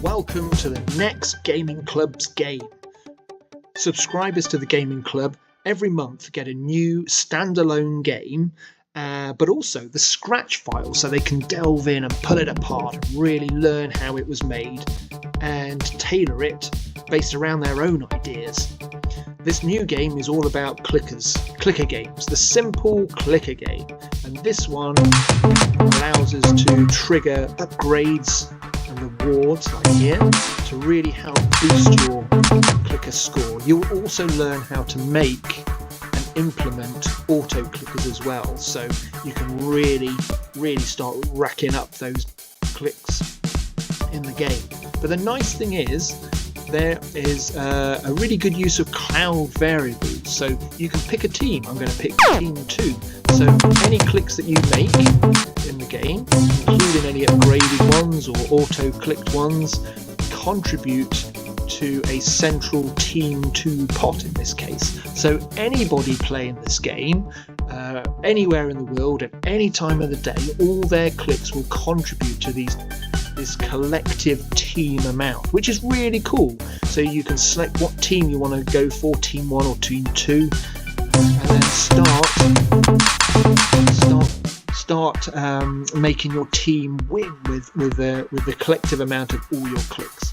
Welcome to the next Gaming Club's game. Subscribers to the Gaming Club every month get a new standalone game, but also the scratch file so they can delve in and pull it apart and really learn how it was made and tailor it based around their own ideas. This new game is all about clicker games, the simple clicker game, and this one allows us to trigger upgrades and rewards like here to really help boost your clicker score. You'll also learn how to make and implement auto clickers as well, so you can really start racking up those clicks in the game. But the nice thing is there is a really good use of cloud variables, so you can pick a team. I'm going to pick team 2, so any clicks that you make in the game, including any upgraded ones or auto clicked ones, contribute to a central team 2 pot in this case. So anybody playing this game anywhere in the world at any time of the day, all their clicks will contribute to this collective team amount, which is really cool. So you can select what team you want to go for, team 1 or team 2, and then start making your team win with the collective amount of all your clicks.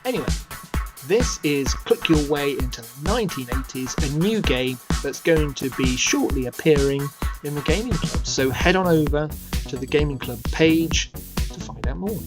Anyway, this is Click Your Way into the 1980s, a new game that's going to be shortly appearing in the Gaming Club. So head on over to the Gaming Club page to find out more.